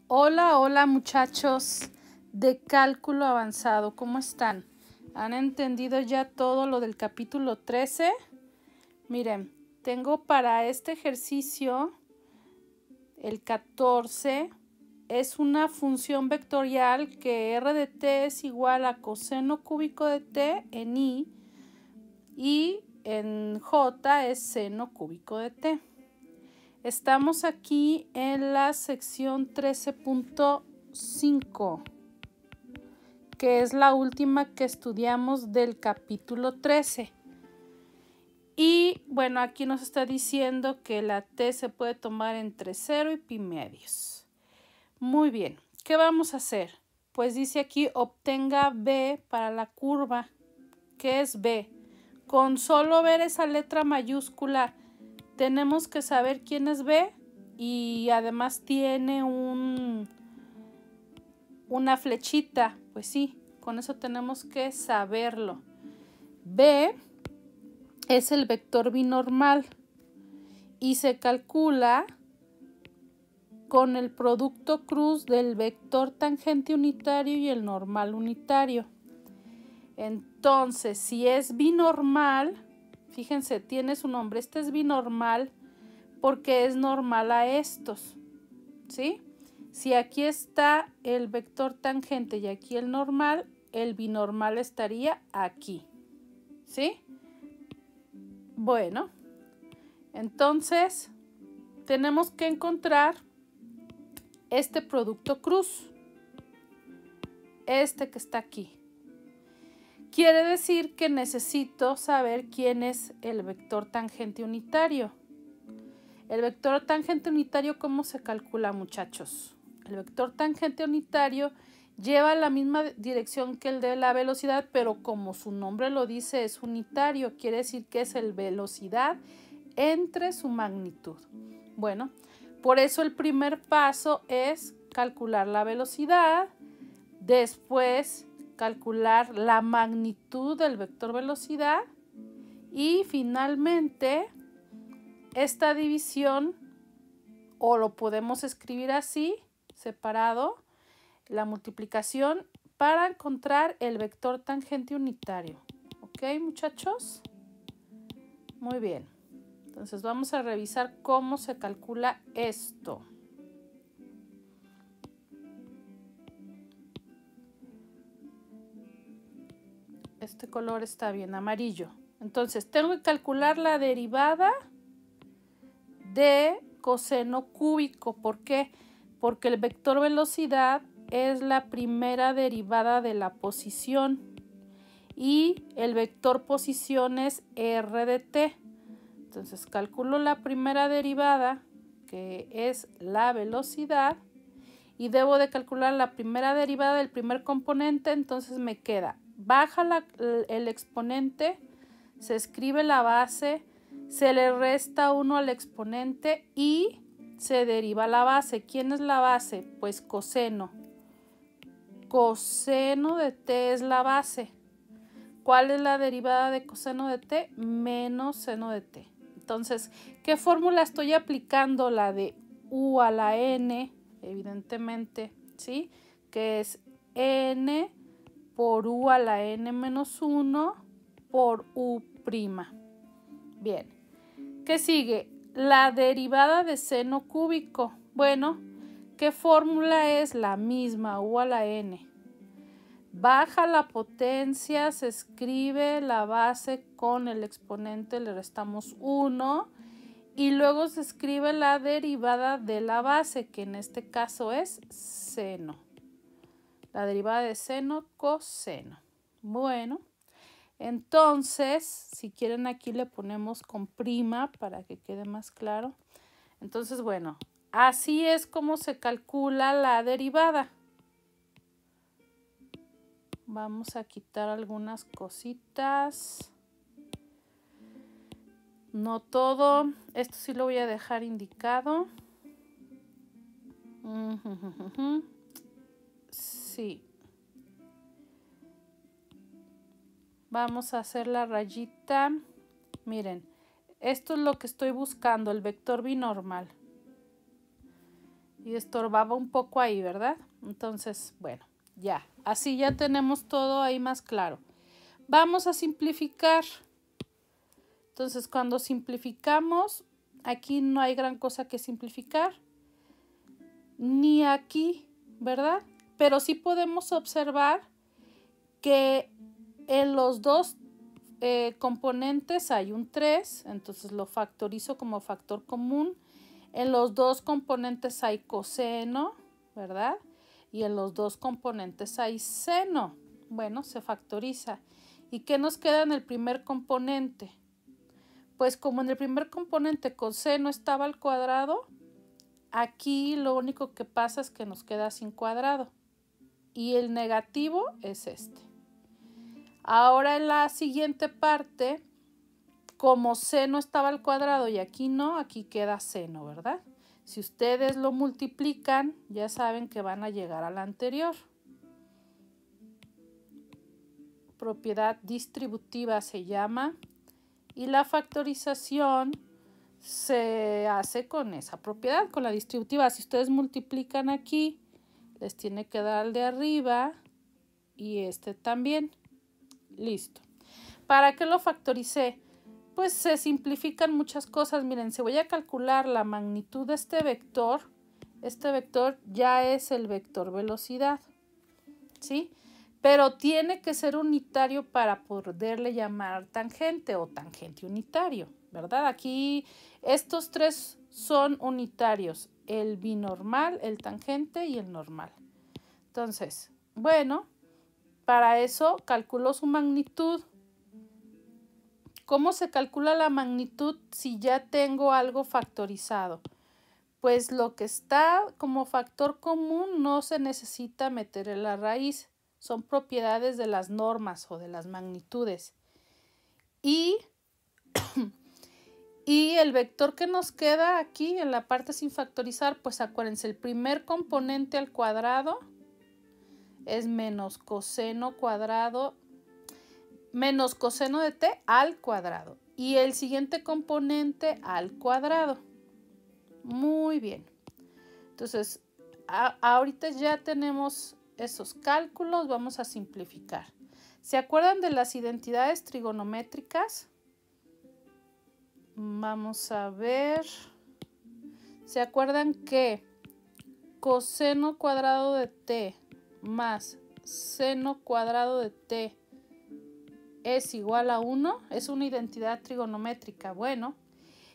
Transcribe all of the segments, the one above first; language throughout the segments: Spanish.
Hola, hola muchachos de cálculo avanzado, ¿cómo están? ¿Han entendido ya todo lo del capítulo 13? Miren, tengo para este ejercicio el 14, es una función vectorial que r de t es igual a coseno cúbico de t en i y en j es seno cúbico de t. Estamos aquí en la sección 13.5, que es la última que estudiamos del capítulo 13. Y bueno, aquí nos está diciendo que la t se puede tomar entre 0 y pi medios. Muy bien, ¿qué vamos a hacer? Pues dice aquí, obtenga b para la curva. ¿Qué es b? Con solo ver esa letra mayúscula, tenemos que saber quién es B y además tiene una flechita. Pues sí, con eso tenemos que saberlo. B es el vector binormal y se calcula con el producto cruz del vector tangente unitario y el normal unitario. Entonces, si es binormal, fíjense, tiene su nombre. Este es binormal porque es normal a estos, ¿sí? Si aquí está el vector tangente y aquí el normal, el binormal estaría aquí, ¿sí? Bueno, entonces tenemos que encontrar este producto cruz, este que está aquí. Quiere decir que necesito saber quién es el vector tangente unitario. El vector tangente unitario, ¿cómo se calcula, muchachos? El vector tangente unitario lleva la misma dirección que el de la velocidad, pero como su nombre lo dice, es unitario. Quiere decir que es el velocidad entre su magnitud. Bueno, por eso el primer paso es calcular la velocidad, después calcular la magnitud del vector velocidad y finalmente esta división, o lo podemos escribir así, separado, la multiplicación para encontrar el vector tangente unitario. ¿Ok, muchachos? Muy bien. Entonces vamos a revisar cómo se calcula esto. Este color está bien, amarillo. Entonces tengo que calcular la derivada de coseno cúbico. ¿Por qué? Porque el vector velocidad es la primera derivada de la posición y el vector posición es r de t. Entonces calculo la primera derivada, que es la velocidad, y debo de calcular la primera derivada del primer componente. Entonces me queda, baja el exponente, se escribe la base, se le resta 1 al exponente y se deriva la base. ¿Quién es la base? Pues coseno. Coseno de t es la base. ¿Cuál es la derivada de coseno de t? Menos seno de t. Entonces, ¿qué fórmula estoy aplicando? La de u a la n, evidentemente, ¿sí? Que es n por u a la n menos 1 por u'. Bien, ¿qué sigue? La derivada de seno cúbico. Bueno, ¿qué fórmula es? La misma, u a la n. Baja la potencia, se escribe la base con el exponente, le restamos 1 y luego se escribe la derivada de la base, que en este caso es seno. La derivada de seno, coseno. Bueno, entonces, si quieren aquí le ponemos con prima para que quede más claro. Entonces, bueno, así es como se calcula la derivada. Vamos a quitar algunas cositas. No todo. Esto sí lo voy a dejar indicado. Sí. Vamos a hacer la rayita. Miren, esto es lo que estoy buscando, el vector binormal. y estorbaba un poco ahí, ¿verdad? Entonces, bueno, ya, así ya tenemos todo ahí más claro. Vamos a simplificar. Entonces, cuando simplificamos, aquí no hay gran cosa que simplificar, ni aquí, ¿verdad? Pero sí podemos observar que en los dos componentes hay un 3, entonces lo factorizo como factor común. En los dos componentes hay coseno, ¿verdad? Y en los dos componentes hay seno. Bueno, se factoriza. ¿Y qué nos queda en el primer componente? Pues como en el primer componente coseno estaba al cuadrado, aquí lo único que pasa es que nos queda sin cuadrado. Y el negativo es este. Ahora en la siguiente parte, como seno estaba al cuadrado y aquí no, aquí queda seno, ¿verdad? Si ustedes lo multiplican, ya saben que van a llegar a la anterior. Propiedad distributiva se llama. Y la factorización se hace con esa propiedad, con la distributiva. Si ustedes multiplican aquí, les tiene que dar el de arriba y este también. Listo. ¿Para qué lo factoricé? Pues se simplifican muchas cosas. Miren, si voy a calcular la magnitud de este vector ya es el vector velocidad, ¿sí? Pero tiene que ser unitario para poderle llamar tangente o tangente unitario, ¿verdad? Aquí estos tres son unitarios, el binormal, el tangente y el normal. Entonces, bueno, para eso calculo su magnitud. ¿Cómo se calcula la magnitud si ya tengo algo factorizado? Pues lo que está como factor común no se necesita meter en la raíz. Son propiedades de las normas o de las magnitudes. Y el vector que nos queda aquí en la parte sin factorizar, pues acuérdense, el primer componente al cuadrado es menos coseno cuadrado, menos coseno de t al cuadrado. Y el siguiente componente al cuadrado. Muy bien. Entonces, ahorita ya tenemos esos cálculos, vamos a simplificar. ¿Se acuerdan de las identidades trigonométricas? Vamos a ver. ¿Se acuerdan que coseno cuadrado de t más seno cuadrado de t es igual a 1? Es una identidad trigonométrica. Bueno,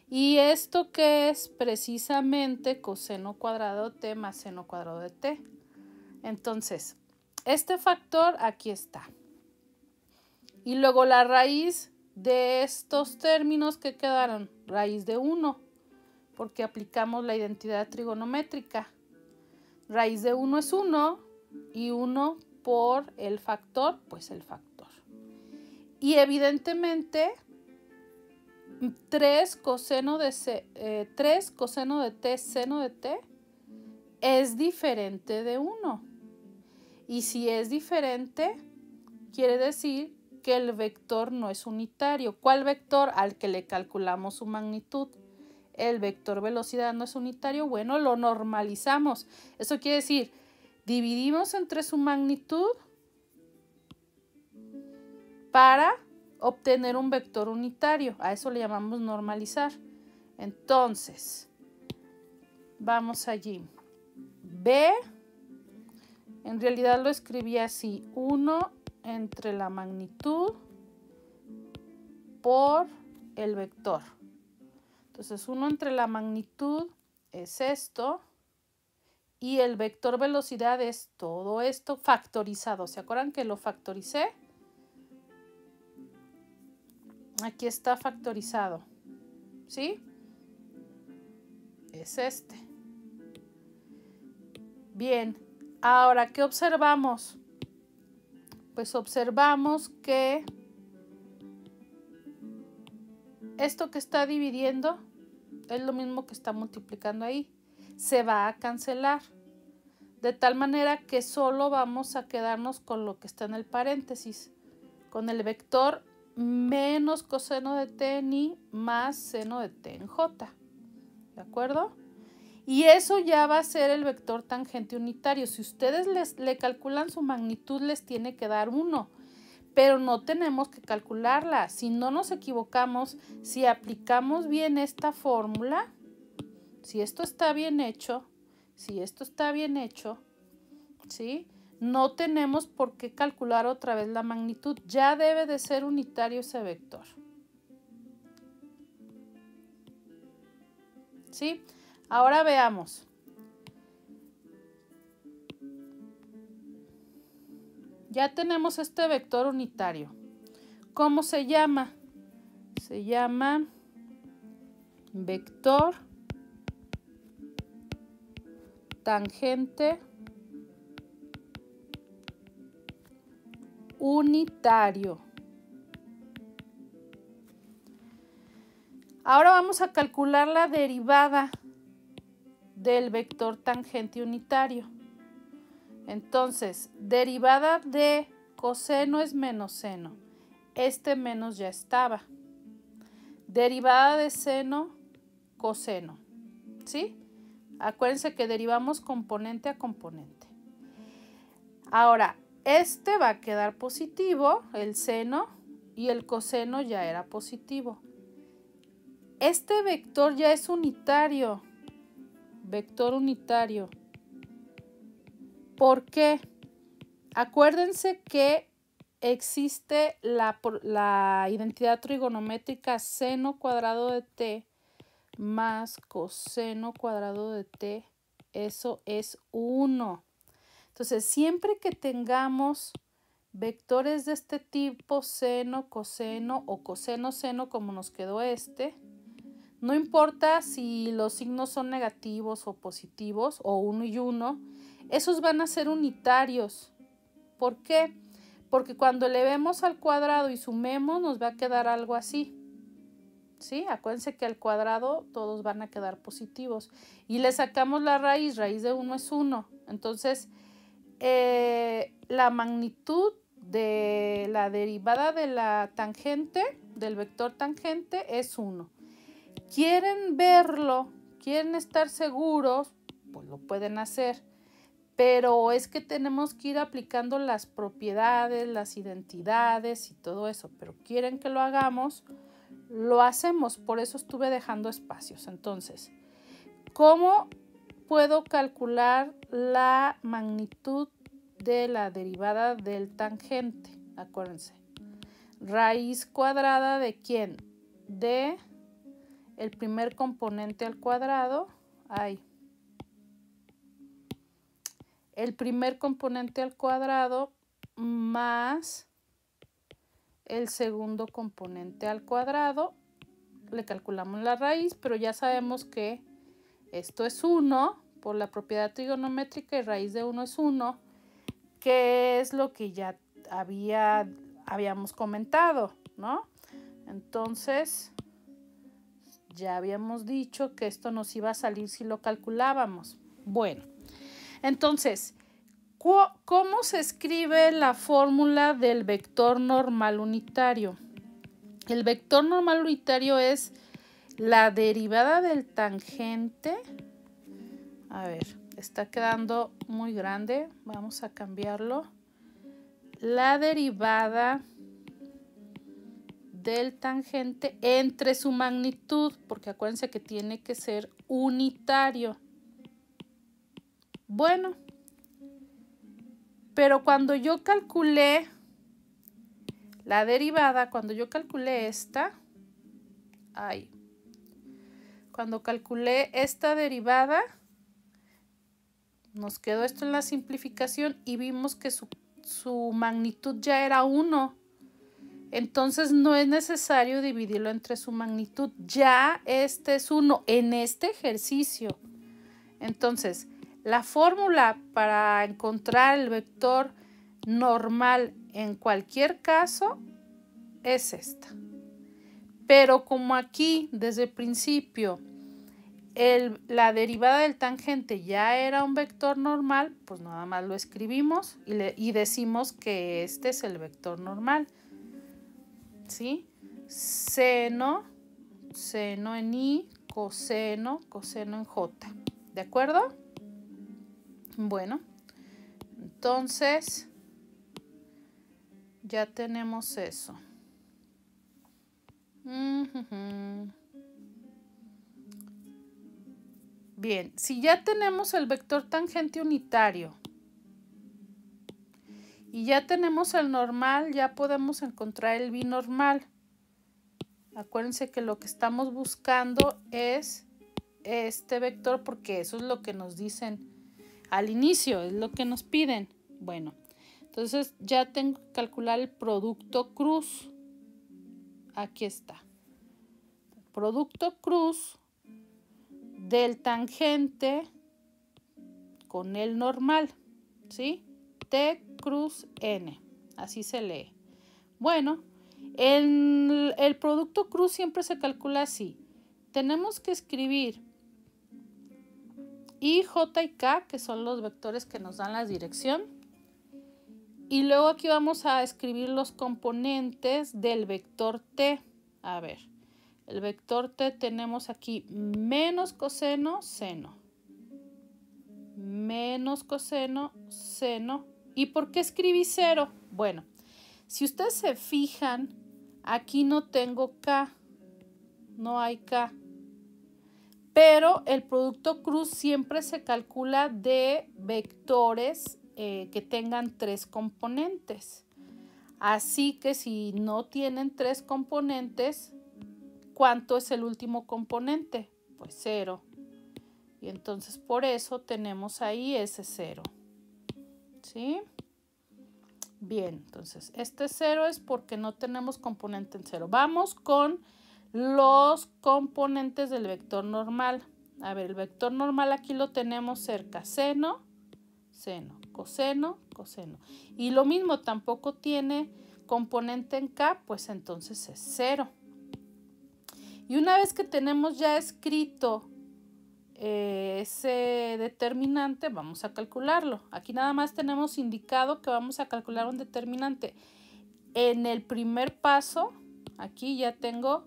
¿y esto qué es? Precisamente coseno cuadrado de t más seno cuadrado de t. Entonces, este factor aquí está. Y luego la raíz de estos términos que quedaron, raíz de 1, porque aplicamos la identidad trigonométrica. Raíz de 1 es 1 y 1 por el factor, pues el factor. Y evidentemente 3 coseno de t seno de t es diferente de 1. Y si es diferente, quiere decir que el vector no es unitario. ¿Cuál vector? Al que le calculamos su magnitud. El vector velocidad no es unitario. Bueno, lo normalizamos. Eso quiere decir, dividimos entre su magnitud para obtener un vector unitario. A eso le llamamos normalizar. Entonces, vamos allí. B, en realidad lo escribí así, 1 entre la magnitud por el vector. Entonces 1 entre la magnitud es esto y el vector velocidad es todo esto factorizado. ¿Se acuerdan que lo factoricé? Aquí está factorizado, ¿sí? Es este. Bien, ahora, ¿qué observamos? Pues observamos que esto que está dividiendo es lo mismo que está multiplicando ahí. Se va a cancelar. De tal manera que solo vamos a quedarnos con lo que está en el paréntesis. Con el vector menos coseno de t ni más seno de t en j. ¿De acuerdo? Y eso ya va a ser el vector tangente unitario. Si ustedes le calculan su magnitud, les tiene que dar 1. Pero no tenemos que calcularla. Si no nos equivocamos, si aplicamos bien esta fórmula, si esto está bien hecho, ¿sí? No tenemos por qué calcular otra vez la magnitud. Ya debe de ser unitario ese vector. ¿Sí? Ahora veamos. Ya tenemos este vector unitario. ¿Cómo se llama? Se llama vector tangente unitario. Ahora vamos a calcular la derivada del vector tangente unitario. Entonces, derivada de coseno es menos seno. Este menos ya estaba. Derivada de seno, coseno. ¿Sí? Acuérdense que derivamos componente a componente. Ahora, este va a quedar positivo, el seno, y el coseno ya era positivo. Este vector ya es unitario. Vector unitario. ¿Por qué? Acuérdense que existe la identidad trigonométrica seno cuadrado de t más coseno cuadrado de t. Eso es 1. Entonces, siempre que tengamos vectores de este tipo, seno, coseno o coseno, seno, como nos quedó este, no importa si los signos son negativos o positivos, o 1 y 1, esos van a ser unitarios. ¿Por qué? Porque cuando elevemos al cuadrado y sumemos, nos va a quedar algo así. ¿Sí? Acuérdense que al cuadrado todos van a quedar positivos. Y le sacamos la raíz de 1 es 1. Entonces, la magnitud de la derivada de la tangente, del vector tangente, es 1. ¿Quieren verlo? ¿Quieren estar seguros? Pues lo pueden hacer. Pero es que tenemos que ir aplicando las propiedades, las identidades y todo eso. Pero quieren que lo hagamos, lo hacemos. Por eso estuve dejando espacios. Entonces, ¿cómo puedo calcular la magnitud de la derivada del tangente? Acuérdense. Raíz cuadrada ¿de quién? De el primer componente al cuadrado. El primer componente al cuadrado más el segundo componente al cuadrado. Le calculamos la raíz, pero ya sabemos que esto es 1 por la propiedad trigonométrica y raíz de 1 es 1, que es lo que ya habíamos comentado, ¿no? Entonces, ya habíamos dicho que esto nos iba a salir si lo calculábamos. Bueno, entonces, ¿cómo se escribe la fórmula del vector normal unitario? El vector normal unitario es la derivada del tangente. A ver, está quedando muy grande. Vamos a cambiarlo. La derivada del tangente entre su magnitud, porque acuérdense que tiene que ser unitario. Bueno, pero cuando yo calculé la derivada, cuando yo calculé esta, cuando calculé esta derivada, nos quedó esto en la simplificación y vimos que su magnitud ya era 1. Entonces no es necesario dividirlo entre su magnitud. Ya este es 1 en este ejercicio. Entonces, la fórmula para encontrar el vector normal en cualquier caso es esta. Pero como aquí desde el principio la derivada del tangente ya era un vector normal, pues nada más lo escribimos y decimos que este es el vector normal. ¿Sí? Seno, seno en I, coseno, coseno en J. ¿De acuerdo? Bueno, entonces ya tenemos eso. Bien, si ya tenemos el vector tangente unitario y ya tenemos el normal, ya podemos encontrar el binormal. Acuérdense que lo que estamos buscando es este vector porque eso es lo que nos dicen al inicio, es lo que nos piden. Bueno, entonces ya tengo que calcular el producto cruz. Aquí está. Producto cruz del tangente con el normal, ¿sí? T cruz N, así se lee. Bueno, el producto cruz siempre se calcula así. Tenemos que escribir I, J y K, que son los vectores que nos dan la dirección. Y luego aquí vamos a escribir los componentes del vector T. A ver, el vector T tenemos aquí menos coseno, seno. Menos coseno, seno. ¿Y por qué escribí 0? Bueno, si ustedes se fijan, aquí no tengo K. No hay K. Pero el producto cruz siempre se calcula de vectores que tengan 3 componentes. Así que si no tienen 3 componentes, ¿cuánto es el último componente? Pues 0. Y entonces por eso tenemos ahí ese 0. ¿Sí? Bien, entonces este 0 es porque no tenemos componente en 0. Vamos con los componentes del vector normal. A ver, el vector normal aquí lo tenemos cerca. Seno, seno, coseno, coseno. Y lo mismo, tampoco tiene componente en K, pues entonces es 0. Y una vez que tenemos ya escrito ese determinante, vamos a calcularlo. Aquí nada más tenemos indicado que vamos a calcular un determinante. En el primer paso, aquí ya tengo,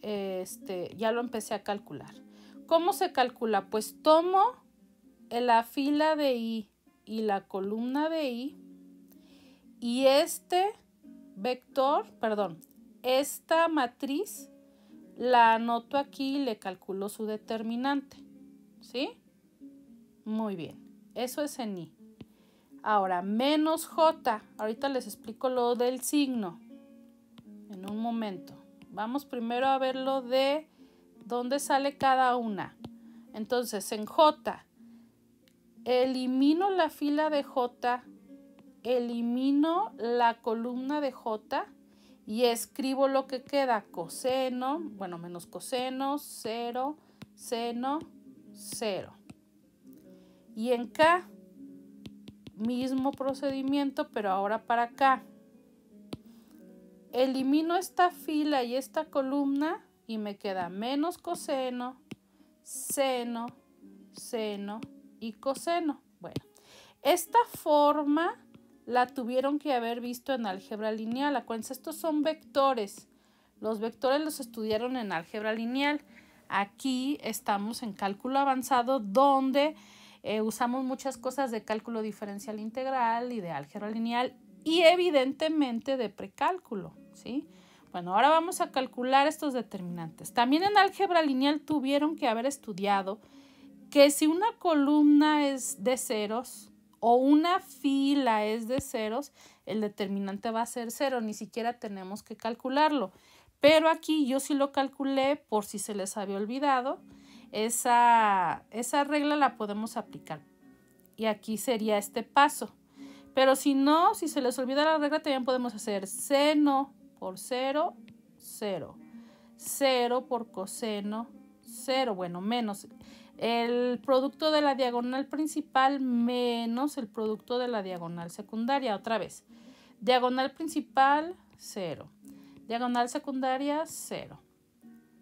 ya lo empecé a calcular. ¿Cómo se calcula? Pues tomo la fila de I y la columna de I y esta matriz la anoto aquí y le calculo su determinante. ¿Sí? Muy bien. Eso es en I. Ahora, menos J. Ahorita les explico lo del signo. En un momento. Vamos primero a ver lo de dónde sale cada una. Entonces, en J, elimino la fila de J, elimino la columna de J y escribo lo que queda. Coseno, bueno, menos coseno, 0, seno, 0. Y en K, mismo procedimiento, pero ahora para acá. Elimino esta fila y esta columna y me queda menos coseno, seno, seno y coseno. Bueno, esta forma la tuvieron que haber visto en álgebra lineal. Acuérdense, estos son vectores. Los vectores los estudiaron en álgebra lineal. Aquí estamos en cálculo avanzado donde usamos muchas cosas de cálculo diferencial integral y de álgebra lineal y evidentemente de precálculo, ¿sí? Bueno, ahora vamos a calcular estos determinantes. También en álgebra lineal tuvieron que haber estudiado que si una columna es de ceros o una fila es de ceros, el determinante va a ser 0, ni siquiera tenemos que calcularlo. Pero aquí yo sí lo calculé por si se les había olvidado. Esa regla la podemos aplicar. Y aquí sería este paso. Pero si no, si se les olvida la regla, también podemos hacer seno por 0, 0. 0 por coseno, 0. Bueno, menos el producto de la diagonal principal menos el producto de la diagonal secundaria. Otra vez. Diagonal principal, 0. Diagonal secundaria, 0.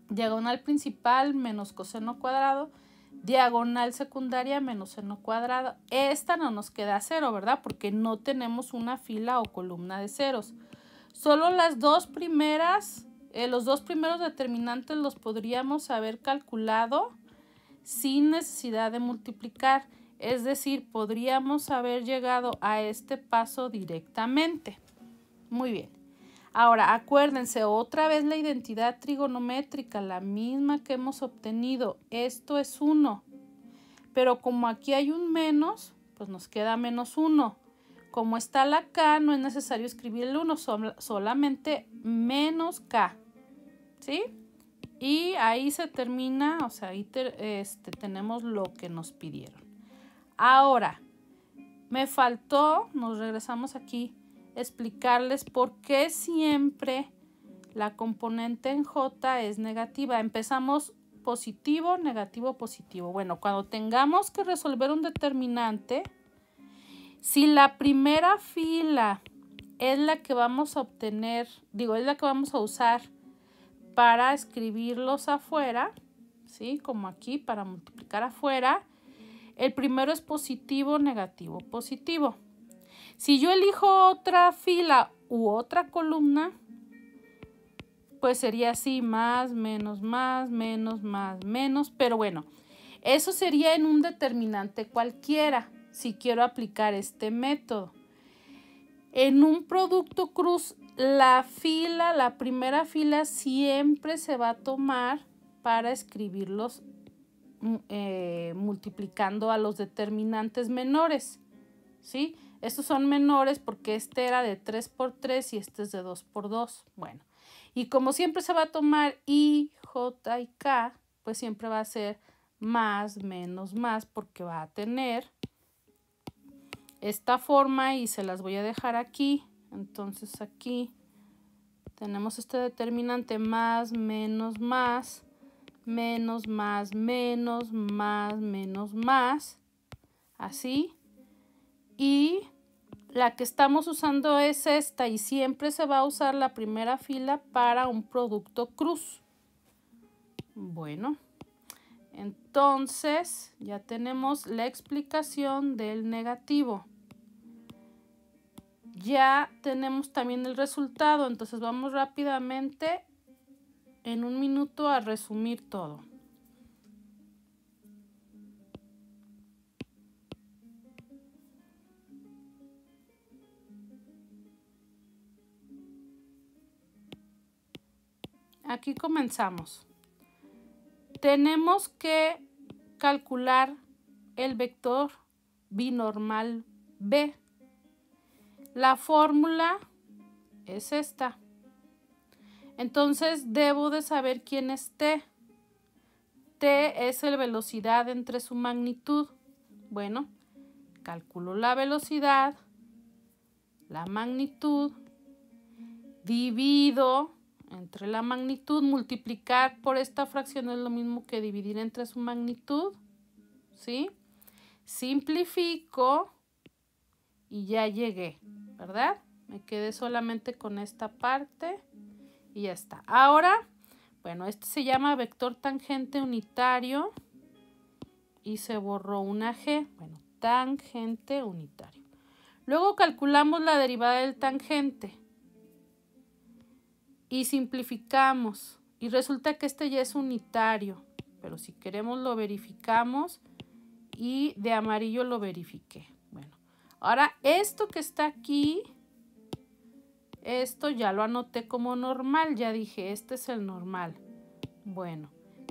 Diagonal principal menos coseno cuadrado. Diagonal secundaria menos seno cuadrado. Esta no nos queda 0, ¿verdad? Porque no tenemos una fila o columna de ceros. Solo las dos primeras, los dos primeros determinantes los podríamos haber calculado sin necesidad de multiplicar. Es decir, podríamos haber llegado a este paso directamente. Muy bien. Ahora, acuérdense, otra vez la identidad trigonométrica, la misma que hemos obtenido. Esto es 1. Pero como aquí hay un menos, pues nos queda menos 1. Como está la K, no es necesario escribir el 1, solamente menos K. ¿Sí? Y ahí se termina, o sea, ahí tenemos lo que nos pidieron. Ahora, me faltó, nos regresamos aquí, explicarles por qué siempre la componente en J es negativa. Empezamos positivo, negativo, positivo. Bueno, cuando tengamos que resolver un determinante, si la primera fila es la que vamos a obtener, es la que vamos a usar para escribirlos afuera, ¿sí? Como aquí, para multiplicar afuera, el primero es positivo, negativo, positivo. Si yo elijo otra fila u otra columna, pues sería así, más, menos, menos. Pero bueno, eso sería en un determinante cualquiera, si quiero aplicar este método. En un producto cruz, la primera fila siempre se va a tomar para escribirlos multiplicando a los determinantes menores, ¿sí? Estos son menores porque este era de 3 por 3 y este es de 2 por 2. Bueno, y como siempre se va a tomar I, J y K, pues siempre va a ser más, menos, más, porque va a tener esta forma y se las voy a dejar aquí. Entonces aquí tenemos este determinante más, menos, más, menos, más, menos, más, menos, más, así. Y la que estamos usando es esta y siempre se va a usar la primera fila para un producto cruz. Bueno, entonces ya tenemos la explicación del negativo. Ya tenemos también el resultado, entonces vamos rápidamente en un minuto a resumir todo. Aquí comenzamos. Tenemos que calcular el vector binormal B. La fórmula es esta. Entonces debo de saber quién es T. T es la velocidad entre su magnitud. Bueno, calculo la velocidad, la magnitud, divido entre la magnitud, multiplicar por esta fracción es lo mismo que dividir entre su magnitud, ¿sí? Simplifico y ya llegué, ¿verdad? Me quedé solamente con esta parte y ya está. Ahora, bueno, este se llama vector tangente unitario y se borró una G. Bueno, tangente unitario. Luego calculamos la derivada del tangente y simplificamos. Y resulta que este ya es unitario, pero si queremos lo verificamos y de amarillo lo verifiqué. Bueno, ahora esto que está aquí, esto ya lo anoté como normal, ya dije, este es el normal. Bueno,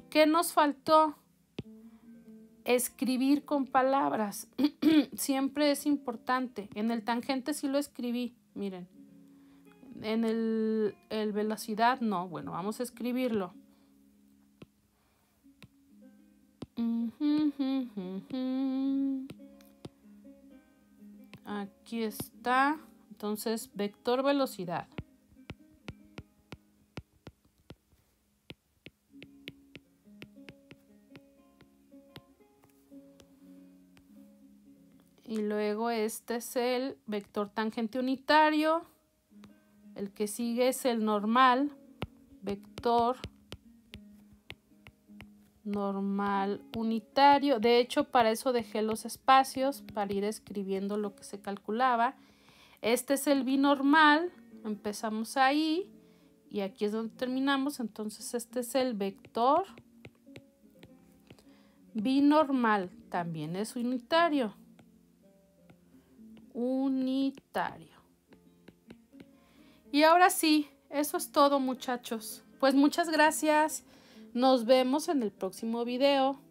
¿qué nos faltó? Escribir con palabras. Siempre es importante. En el tangente sí lo escribí, miren. En el velocidad no. Bueno, vamos a escribirlo. Aquí está. Entonces, vector velocidad. Y luego este es el vector tangente unitario. El que sigue es el normal. Vector normal unitario. De hecho, para eso dejé los espacios para ir escribiendo lo que se calculaba. Este es el binormal. Empezamos ahí y aquí es donde terminamos. Entonces este es el vector Binormal también es unitario. Unitario. Y ahora sí, eso es todo, muchachos. Pues muchas gracias. Nos vemos en el próximo video.